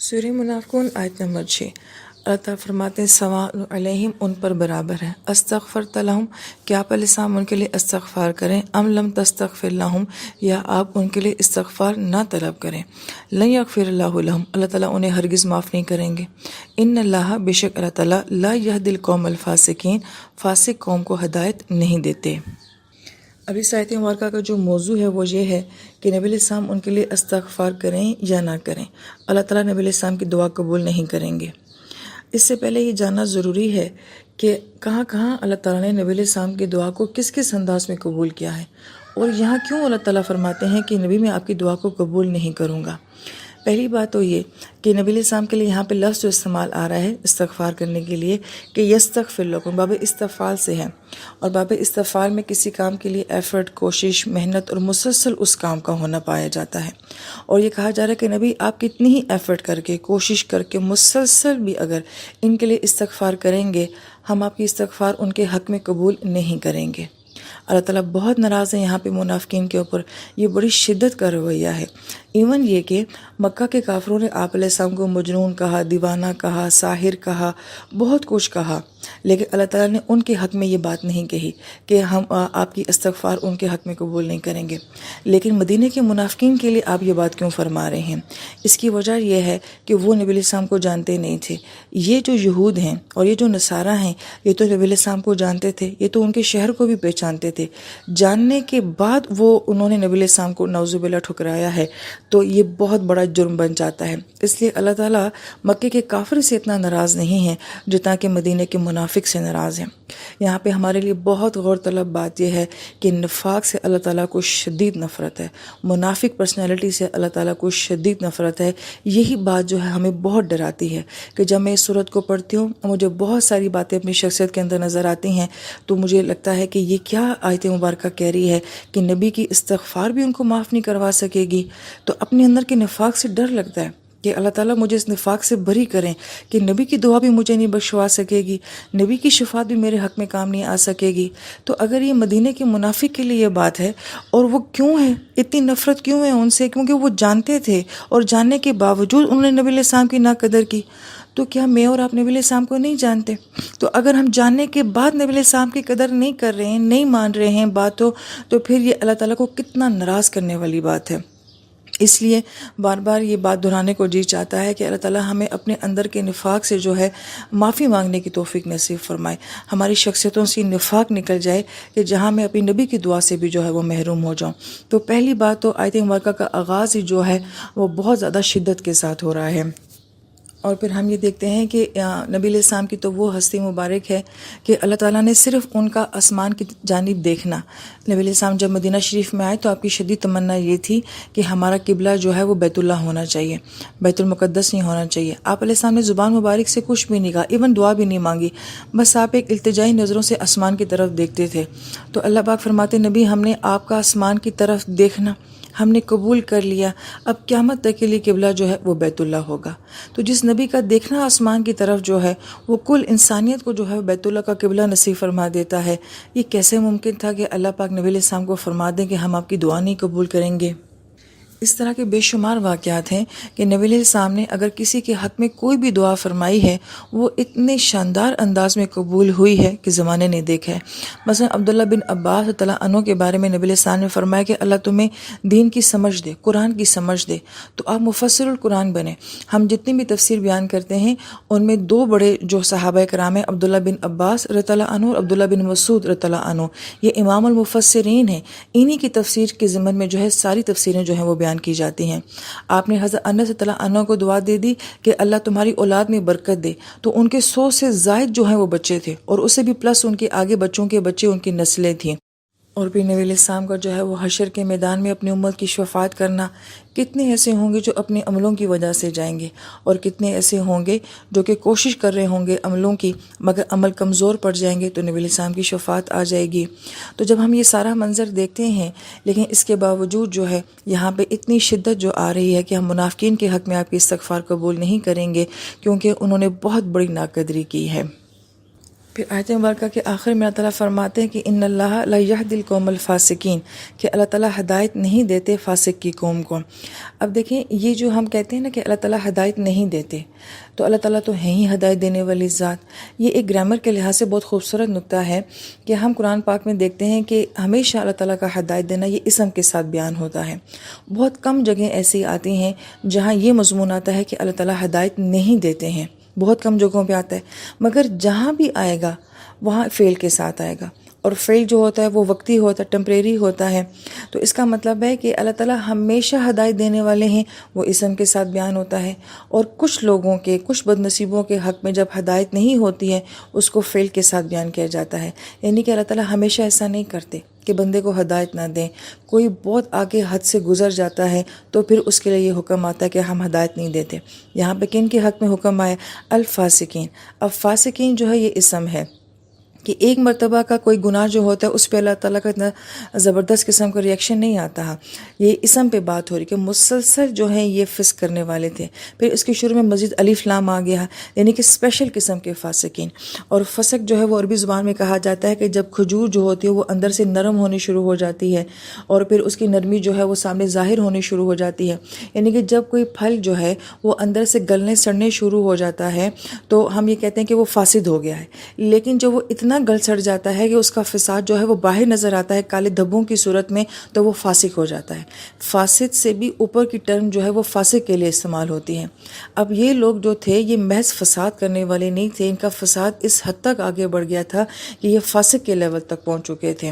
سورہ منافقون آیت نمبر 6۔ اللہ تعالیٰ فرماتے ہیں سواء علیہم، ان پر برابر ہے، استغفرت لہم، کیا آپ علیہ السلام ان کے لیے استغفار کریں، ام لم تستغفر لہم، یا آپ ان کے لیے استغفار نہ طلب کریں، لن یغفر اللہ لہم، اللہ تعالیٰ انہیں ہرگز معاف نہیں کریں گے، ان اللہ، بے شک اللہ تعالیٰ، لا یہدی القوم الفاسقین، فاسق قوم کو ہدایت نہیں دیتے۔ اب اس آیت مبارکہ کا جو موضوع ہے وہ یہ ہے کہ نبی علیہ السلام ان کے لیے استغفار کریں یا نہ کریں، اللہ تعالیٰ نبی علیہ السلام کی دعا قبول نہیں کریں گے۔ اس سے پہلے یہ جاننا ضروری ہے کہ کہاں کہاں اللہ تعالیٰ نے نبی علیہ السلام کی دعا کو کس کس انداز میں قبول کیا ہے، اور یہاں کیوں اللہ تعالیٰ فرماتے ہیں کہ نبی میں آپ کی دعا کو قبول نہیں کروں گا۔ پہلی بات تو یہ کہ نبی علیہ السلام کے لیے یہاں پہ لفظ جو استعمال آ رہا ہے استغفار کرنے کے لیے کہ یستغفر لکم، باب استفعال سے ہے، اور باب استفعال میں کسی کام کے لیے ایفرٹ، کوشش، محنت اور مسلسل اس کام کا ہونا پایا جاتا ہے، اور یہ کہا جا رہا ہے کہ نبی آپ کتنی ہی ایفرٹ کر کے، کوشش کر کے، مسلسل بھی اگر ان کے لیے استغفار کریں گے، ہم آپ کی استغفار ان کے حق میں قبول نہیں کریں گے۔ اللہ تعالیٰ بہت ناراض ہے یہاں پہ منافقین کے اوپر، یہ بڑی شدت کا رویہ ہے۔ ایون یہ کہ مکہ کے کافروں نے آپ علیہ السلام کو مجنون کہا، دیوانہ کہا، ساحر کہا، بہت کچھ کہا، لیکن اللہ تعالیٰ نے ان کے حق میں یہ بات نہیں کہی کہ ہم آپ کی استغفار ان کے حق میں قبول نہیں کریں گے۔ لیکن مدینہ کے منافقین کے لیے آپ یہ بات کیوں فرما رہے ہیں؟ اس کی وجہ یہ ہے کہ وہ نبی علیہ السلام کو جانتے نہیں تھے۔ یہ جو یہود ہیں اور یہ جو نصارہ ہیں، یہ تو نبی علیہ السلام کو جانتے تھے، یہ تو ان کے شہر کو بھی پہچانتے تھے، جاننے کے بعد وہ انہوں نے نبی علیہ السلام کو نعوذ باللہ ٹھکرایا ہے، تو یہ بہت بڑا جرم بن جاتا ہے۔ اس لیے اللہ تعالیٰ مکے کے کافر سے اتنا ناراض نہیں ہے جتنا کہ مدینہ کے منافق سے ناراض ہیں۔ یہاں پہ ہمارے لیے بہت غور طلب بات یہ ہے کہ نفاق سے اللہ تعالیٰ کو شدید نفرت ہے، منافق پرسنالٹی سے اللہ تعالیٰ کو شدید نفرت ہے۔ یہی بات جو ہے ہمیں بہت ڈراتی ہے کہ جب میں اس صورت کو پڑھتی ہوں مجھے بہت ساری باتیں اپنی شخصیت کے اندر نظر آتی ہیں، تو مجھے لگتا ہے کہ یہ کیا آیت مبارکہ کہہ رہی ہے کہ نبی کی استغفار بھی ان کو معاف نہیں کروا سکے گی۔ تو اپنے اندر کے نفاق سے ڈر لگتا ہے کہ اللہ تعالیٰ مجھے اس نفاق سے بری کریں کہ نبی کی دعا بھی مجھے نہیں بخشوا سکے گی، نبی کی شفاعت بھی میرے حق میں کام نہیں آ سکے گی۔ تو اگر یہ مدینہ کے منافق کے لیے یہ بات ہے، اور وہ کیوں ہے، اتنی نفرت کیوں ہے ان سے؟ کیونکہ وہ جانتے تھے اور جاننے کے باوجود انہوں نے نبی علیہ السلام کی ناقدر کی۔ تو کیا میں اور آپ نبی علیہ السلام کو نہیں جانتے؟ تو اگر ہم جاننے کے بعد نبی علیہ السلام کی قدر نہیں کر رہے ہیں، نہیں مان رہے ہیں باتوں، تو پھر یہ اللہ تعالیٰ کو کتنا ناراض کرنے والی بات ہے۔ اس لیے بار بار یہ بات دہرانے کو جی چاہتا ہے کہ اللہ تعالیٰ ہمیں اپنے اندر کے نفاق سے جو ہے معافی مانگنے کی توفیق نصیب فرمائے، ہماری شخصیتوں سے نفاق نکل جائے کہ جہاں میں اپنی نبی کی دعا سے بھی جو ہے وہ محروم ہو جاؤں۔ تو پہلی بات تو آیت مبارکہ کا آغاز ہی جو ہے وہ بہت زیادہ شدت کے ساتھ ہو رہا ہے، اور پھر ہم یہ دیکھتے ہیں کہ نبی علیہ السلام کی تو وہ ہستی مبارک ہے کہ اللہ تعالیٰ نے صرف ان کا آسمان کی جانب دیکھنا، نبی علیہ السلام جب مدینہ شریف میں آئے تو آپ کی شدید تمنا یہ تھی کہ ہمارا قبلہ جو ہے وہ بیت اللہ ہونا چاہیے، بیت المقدس نہیں ہونا چاہیے۔ آپ علیہ السلام نے زبان مبارک سے کچھ بھی نہیں کہا، ایون دعا بھی نہیں مانگی، بس آپ ایک التجائی نظروں سے آسمان کی طرف دیکھتے تھے۔ تو اللہ پاک فرماتے نبی ہم نے آپ کا آسمان کی طرف دیکھنا ہم نے قبول کر لیا، اب قیامت تک کے لیے قبلہ جو ہے وہ بیت اللہ ہوگا۔ تو جس نبی کا دیکھنا آسمان کی طرف جو ہے وہ کل انسانیت کو جو ہے بیت اللہ کا قبلہ نصیب فرما دیتا ہے، یہ کیسے ممکن تھا کہ اللہ پاک نبی علیہ السلام کو فرما دیں کہ ہم آپ کی دعا نہیں قبول کریں گے؟ اس طرح کے بے شمار واقعات ہیں کہ نبی علیہ السلام نے اگر کسی کے حق میں کوئی بھی دعا فرمائی ہے وہ اتنے شاندار انداز میں قبول ہوئی ہے کہ زمانے نے دیکھا ہے۔ مثلا عبداللہ بن عباس رضی اللہ عنہ کے بارے میں نبی علیہ السلام نے فرمایا کہ اللہ تمہیں دین کی سمجھ دے، قرآن کی سمجھ دے، تو آپ مفسر القرآن بنے۔ ہم جتنی بھی تفسیر بیان کرتے ہیں ان میں دو بڑے جو صحابہ کرام ہیں، عبداللہ بن عباس رضی اللہ عنہ اور عبداللہ بن مسعود رضی اللہ عنہ، یہ امام المفسرین ہیں، انہی کی تفسیر کے ضمن میں جو ہے ساری تفسیریں جو ہیں وہ بیان کی جاتی ہیں۔ آپ نے حضرت انس رضی اللہ عنہ کو دعا دے دی کہ اللہ تمہاری اولاد میں برکت دے، تو ان کے 100 سے زائد جو ہیں وہ بچے تھے، اور اس سے بھی پلس ان کے آگے بچوں کے بچے ان کی نسلیں تھیں۔ اور پھر نبی علیہ السلام کا جو ہے وہ حشر کے میدان میں اپنی امت کی شفاعت کرنا، کتنے ایسے ہوں گے جو اپنے عملوں کی وجہ سے جائیں گے، اور کتنے ایسے ہوں گے جو کہ کوشش کر رہے ہوں گے عملوں کی، مگر عمل کمزور پڑ جائیں گے تو نبی علیہ السلام کی شفاعت آ جائے گی۔ تو جب ہم یہ سارا منظر دیکھتے ہیں، لیکن اس کے باوجود جو ہے یہاں پہ اتنی شدت جو آ رہی ہے کہ ہم منافقین کے حق میں آپ کی استغفار قبول نہیں کریں گے کیونکہ انہوں نے بہت بڑی ناقدری کی ہے۔ پھر آیت مبارکہ کے آخر میں اللہ تعالیٰ فرماتے ہیں کہ ان اللہ لا یہدی القوم الفاسقین، کہ اللہ تعالیٰ ہدایت نہیں دیتے فاسق کی قوم کو۔ اب دیکھیں یہ جو ہم کہتے ہیں نا کہ اللہ تعالیٰ ہدایت نہیں دیتے، تو اللہ تعالیٰ تو ہیں ہی ہدایت دینے والی ذات۔ یہ ایک گرامر کے لحاظ سے بہت خوبصورت نکتہ ہے کہ ہم قرآن پاک میں دیکھتے ہیں کہ ہمیشہ اللہ تعالیٰ کا ہدایت دینا یہ اسم کے ساتھ بیان ہوتا ہے۔ بہت کم جگہیں ایسی آتی ہیں جہاں یہ مضمون آتا ہے کہ اللہ تعالیٰ ہدایت نہیں دیتے ہیں، بہت کم جگہوں پہ آتا ہے، مگر جہاں بھی آئے گا وہاں فعل کے ساتھ آئے گا، اور فعل جو ہوتا ہے وہ وقتی ہوتا ہے، ٹیمپریری ہوتا ہے۔ تو اس کا مطلب ہے کہ اللہ تعالیٰ ہمیشہ ہدایت دینے والے ہیں، وہ اسم کے ساتھ بیان ہوتا ہے۔ اور کچھ لوگوں کے، کچھ بد نصیبوں کے حق میں جب ہدایت نہیں ہوتی ہے اس کو فعل کے ساتھ بیان کیا جاتا ہے، یعنی کہ اللہ تعالیٰ ہمیشہ ایسا نہیں کرتے کہ بندے کو ہدایت نہ دیں۔ کوئی بہت آگے حد سے گزر جاتا ہے تو پھر اس کے لیے یہ حکم آتا ہے کہ ہم ہدایت نہیں دیتے۔ یہاں پہ کن کے حق میں حکم آیا؟ الفاسقین۔ اب فاسقین جو ہے یہ اسم ہے کہ ایک مرتبہ کا کوئی گناہ جو ہوتا ہے اس پہ اللہ تعالیٰ کا اتنا زبردست قسم کا ریئیکشن نہیں آتا ہے۔ یہ اسم پہ بات ہو رہی کہ مسلسل جو ہیں یہ فسق کرنے والے تھے، پھر اس کے شروع میں مزید الف لام آ گیا، یعنی کہ اسپیشل قسم کے فاسقین۔ اور فسق جو ہے وہ عربی زبان میں کہا جاتا ہے کہ جب کھجور جو ہوتی ہے وہ اندر سے نرم ہونی شروع ہو جاتی ہے اور پھر اس کی نرمی جو ہے وہ سامنے ظاہر ہونی شروع ہو جاتی ہے، یعنی کہ جب کوئی پھل جو ہے وہ اندر سے گلنے سڑنے شروع ہو جاتا ہے تو ہم یہ کہتے ہیں کہ وہ فاسد ہو گیا ہے۔ لیکن جب وہ اتنا گل سڑ جاتا ہے کہ اس کا فساد جو ہے وہ باہر نظر آتا ہے کالے دھبوں کی صورت میں، تو وہ فاسق ہو جاتا ہے۔ فاسد سے بھی اوپر کی ٹرم جو ہے وہ فاسق کے لیے استعمال ہوتی ہے۔ اب یہ لوگ جو تھے یہ محض فساد کرنے والے نہیں تھے، ان کا فساد اس حد تک آگے بڑھ گیا تھا کہ یہ فاسق کے لیول تک پہنچ چکے تھے۔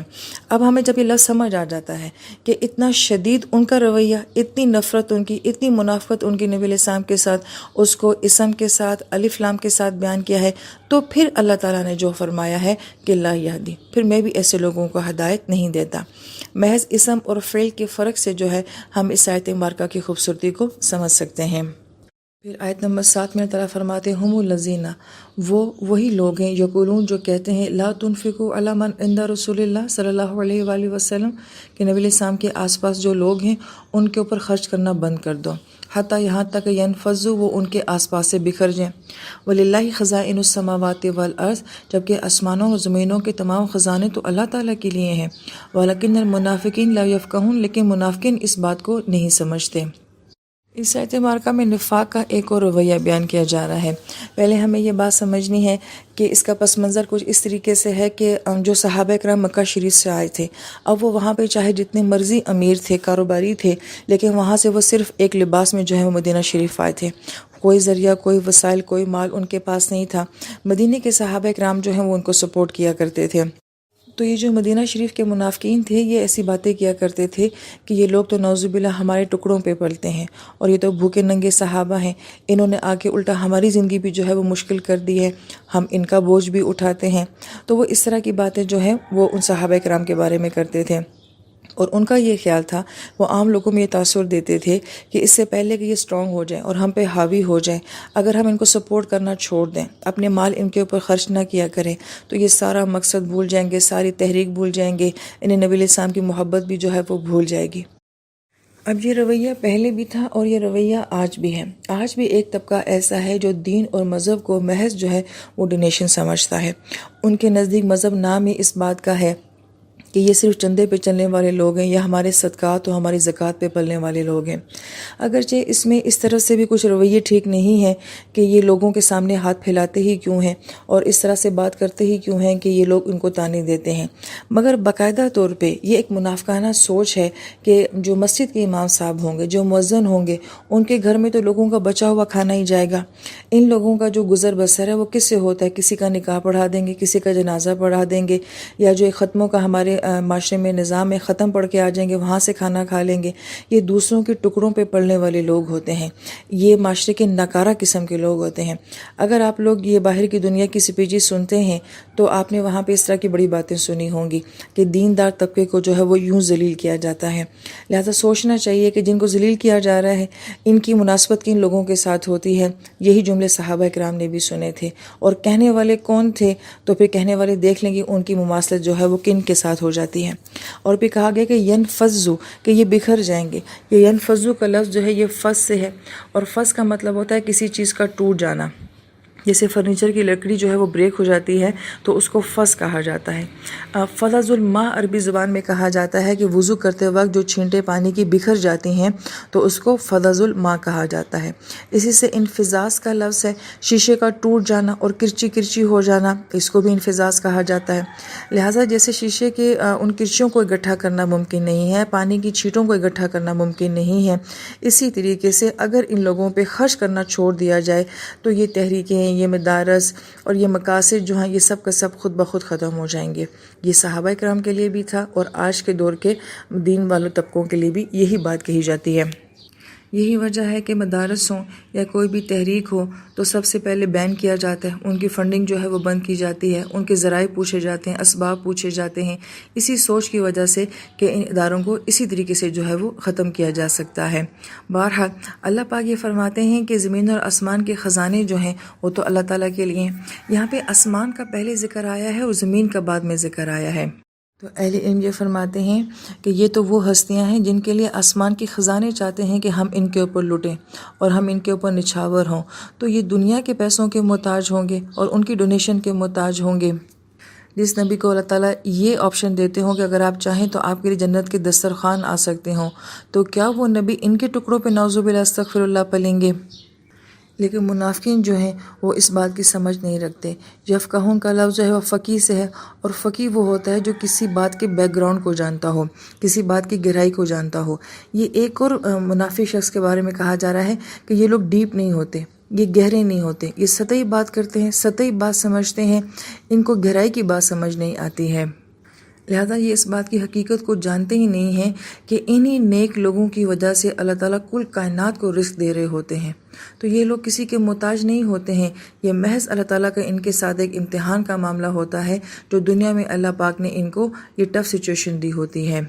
اب ہمیں جب یہ لفظ سمجھ آ جاتا ہے کہ اتنا شدید ان کا رویہ، اتنی نفرت ان کی، اتنی منافقت ان کی نبی علیہ السلام کے ساتھ، اس کو اسم کے ساتھ الف لام کے ساتھ بیان کیا ہے، تو پھر اللہ تعالیٰ نے جو فرمایا ہے کہ لا یہدی، پھر میں بھی ایسے لوگوں کو ہدایت نہیں دیتا۔ محض اسم اور فعل کے فرق سے جو ہے ہم اس آیت مبارکہ کی خوبصورتی کو سمجھ سکتے ہیں۔ پھر آیت نمبر 7 میں تعالیٰ فرماتے ہیں ہم الذین، وہی لوگ ہیں، یقولون جو کہتے ہیں لا تنفقوا علی من عند رسول اللہ صلی اللہ علیہ وآلہ وسلم، کہ نبی علیہ السلام کے آس پاس جو لوگ ہیں ان کے اوپر خرچ کرنا بند کر دو، حتیٰ یہاں تک ینفضوا، وہ ان کے آس پاس سے بکھر جائیں۔ وَلِلَّهِ خَزَائِنُ السَّمَاوَاتِ وَالْأَرْضِ، جبکہ آسمانوں اور زمینوں کے تمام خزانے تو اللہ تعالیٰ کے لیے ہیں۔ وَلَكِنَّ الْمُنَافِقِينَ لَا يَفْقَهُونَ، لیکن منافقین اس بات کو نہیں سمجھتے۔ اس آیت مبارکہ میں نفاق کا ایک اور رویہ بیان کیا جا رہا ہے۔ پہلے ہمیں یہ بات سمجھنی ہے کہ اس کا پس منظر کچھ اس طریقے سے ہے کہ جو صحابہ کرام مکہ شریف سے آئے تھے، اب وہ وہاں پہ چاہے جتنے مرضی امیر تھے، کاروباری تھے، لیکن وہاں سے وہ صرف ایک لباس میں جو ہے وہ مدینہ شریف آئے تھے۔ کوئی ذریعہ، کوئی وسائل، کوئی مال ان کے پاس نہیں تھا۔ مدینہ کے صحابہ کرام جو ہیں وہ ان کو سپورٹ کیا کرتے تھے۔ تو یہ جو مدینہ شریف کے منافقین تھے یہ ایسی باتیں کیا کرتے تھے کہ یہ لوگ تو نعوذ باللہ ہمارے ٹکڑوں پہ پلتے ہیں، اور یہ تو بھوکے ننگے صحابہ ہیں، انہوں نے آگے الٹا ہماری زندگی بھی جو ہے وہ مشکل کر دی ہے، ہم ان کا بوجھ بھی اٹھاتے ہیں۔ تو وہ اس طرح کی باتیں جو ہیں وہ ان صحابہ کرام کے بارے میں کرتے تھے، اور ان کا یہ خیال تھا، وہ عام لوگوں میں یہ تاثر دیتے تھے کہ اس سے پہلے کہ یہ سٹرونگ ہو جائیں اور ہم پہ حاوی ہو جائیں، اگر ہم ان کو سپورٹ کرنا چھوڑ دیں، اپنے مال ان کے اوپر خرچ نہ کیا کریں، تو یہ سارا مقصد بھول جائیں گے، ساری تحریک بھول جائیں گے، انہیں نبی علیہ السلام کی محبت بھی جو ہے وہ بھول جائے گی۔ اب یہ رویہ پہلے بھی تھا اور یہ رویہ آج بھی ہے۔ آج بھی ایک طبقہ ایسا ہے جو دین اور مذہب کو محض جو ہے وہ ڈونیشن سمجھتا ہے۔ ان کے نزدیک مذہب نام ہی اس بات کا ہے کہ یہ صرف چندے پہ چلنے والے لوگ ہیں، یا ہمارے صدقات و ہماری زکوٰۃ پہ پلنے والے لوگ ہیں۔ اگرچہ اس میں اس طرح سے بھی کچھ رویے ٹھیک نہیں ہیں کہ یہ لوگوں کے سامنے ہاتھ پھیلاتے ہی کیوں ہیں اور اس طرح سے بات کرتے ہی کیوں ہیں کہ یہ لوگ ان کو تانے دیتے ہیں، مگر باقاعدہ طور پہ یہ ایک منافقانہ سوچ ہے کہ جو مسجد کے امام صاحب ہوں گے، جو مؤذن ہوں گے، ان کے گھر میں تو لوگوں کا بچا ہوا کھانا ہی جائے گا۔ ان لوگوں کا جو گزر بسر ہے وہ کس سے ہوتا ہے؟ کسی کا نکاح پڑھا دیں گے، کسی کا جنازہ پڑھا دیں گے، یا جو ختموں کا ہمارے معاشرے میں نظام میں ختم پڑھ کے آ جائیں گے، وہاں سے کھانا کھا لیں گے۔ یہ دوسروں کے ٹکڑوں پہ پڑنے والے لوگ ہوتے ہیں، یہ معاشرے کے ناکارہ قسم کے لوگ ہوتے ہیں۔ اگر آپ لوگ یہ باہر کی دنیا کی سپیچز سنتے ہیں تو آپ نے وہاں پہ اس طرح کی بڑی باتیں سنی ہوں گی کہ دیندار طبقے کو جو ہے وہ یوں ذلیل کیا جاتا ہے۔ لہذا سوچنا چاہیے کہ جن کو ذلیل کیا جا رہا ہے ان کی مناسبت کن لوگوں کے ساتھ ہوتی ہے۔ یہی جملے صحابہ کرام نے بھی سنے تھے، اور کہنے والے کون تھے؟ تو پھر کہنے والے دیکھ لیں گے ان کی مماثلت جو ہے وہ کن کے ساتھ ہو جاتی ہے۔ اور بھی کہا گیا کہ ینفضوا، کہ یہ بکھر جائیں گے۔ یہ ینفضوا کا لفظ جو ہے یہ فض سے ہے، اور فض کا مطلب ہوتا ہے کسی چیز کا ٹوٹ جانا، جیسے فرنیچر کی لکڑی جو ہے وہ بریک ہو جاتی ہے تو اس کو فض کہا جاتا ہے۔ فضز الماء عربی زبان میں کہا جاتا ہے کہ وضو کرتے وقت جو چھینٹے پانی کی بکھر جاتی ہیں تو اس کو فضز الماء کہا جاتا ہے۔ اسی سے انفزاز کا لفظ ہے، شیشے کا ٹوٹ جانا اور کرچی کرچی ہو جانا، اس کو بھی انفزاز کہا جاتا ہے۔ لہٰذا جیسے شیشے کے ان کرچیوں کو اکٹھا کرنا ممکن نہیں ہے، پانی کی چھینٹوں کو اکٹھا کرنا ممکن نہیں ہے، اسی طریقے سے اگر ان لوگوں پہ خرچ کرنا چھوڑ دیا جائے تو یہ تحریکیں، یہ مدارس اور یہ مقاصد جو ہیں یہ سب کا سب خود بخود ختم ہو جائیں گے۔ یہ صحابہ کرام کے لیے بھی تھا اور آج کے دور کے دین والوں طبقوں کے لیے بھی یہی بات کہی جاتی ہے۔ یہی وجہ ہے کہ مدارس ہوں یا کوئی بھی تحریک ہو تو سب سے پہلے بین کیا جاتا ہے، ان کی فنڈنگ جو ہے وہ بند کی جاتی ہے، ان کے ذرائع پوچھے جاتے ہیں، اسباب پوچھے جاتے ہیں، اسی سوچ کی وجہ سے کہ ان اداروں کو اسی طریقے سے جو ہے وہ ختم کیا جا سکتا ہے۔ بہرحال اللہ پاک یہ فرماتے ہیں کہ زمین اور آسمان کے خزانے جو ہیں وہ تو اللہ تعالیٰ کے لیے ہیں۔ یہاں پہ آسمان کا پہلے ذکر آیا ہے اور زمین کا بعد میں ذکر آیا ہے۔ تو اہل علم یہ فرماتے ہیں کہ یہ تو وہ ہستیاں ہیں جن کے لیے آسمان کے خزانے چاہتے ہیں کہ ہم ان کے اوپر لٹیں اور ہم ان کے اوپر نچھاور ہوں، تو یہ دنیا کے پیسوں کے محتاج ہوں گے اور ان کی ڈونیشن کے محتاج ہوں گے۔ جس نبی کو اللہ تعالیٰ یہ آپشن دیتے ہوں کہ اگر آپ چاہیں تو آپ کے لیے جنت کے دسترخوان آ سکتے ہوں، تو کیا وہ نبی ان کے ٹکڑوں پہ نعوذ باللہ استغفر اللہ پلیں گے؟ لیکن منافقین جو ہیں وہ اس بات کی سمجھ نہیں رکھتے۔ یفقہون کا لفظ جو ہے وہ فقیہ سے ہے، اور فقیہ وہ ہوتا ہے جو کسی بات کے بیک گراؤنڈ کو جانتا ہو، کسی بات کی گہرائی کو جانتا ہو۔ یہ ایک اور منافق شخص کے بارے میں کہا جا رہا ہے کہ یہ لوگ ڈیپ نہیں ہوتے، یہ گہرے نہیں ہوتے، یہ سطحی بات کرتے ہیں، سطحی بات سمجھتے ہیں، ان کو گہرائی کی بات سمجھ نہیں آتی ہے۔ لہذا یہ اس بات کی حقیقت کو جانتے ہی نہیں ہیں کہ انہی نیک لوگوں کی وجہ سے اللہ تعالیٰ کل کائنات کو رزق دے رہے ہوتے ہیں۔ تو یہ لوگ کسی کے محتاج نہیں ہوتے ہیں، یہ محض اللہ تعالیٰ کا ان کے ساتھ ایک امتحان کا معاملہ ہوتا ہے جو دنیا میں اللہ پاک نے ان کو یہ ٹف سچویشن دی ہوتی ہے۔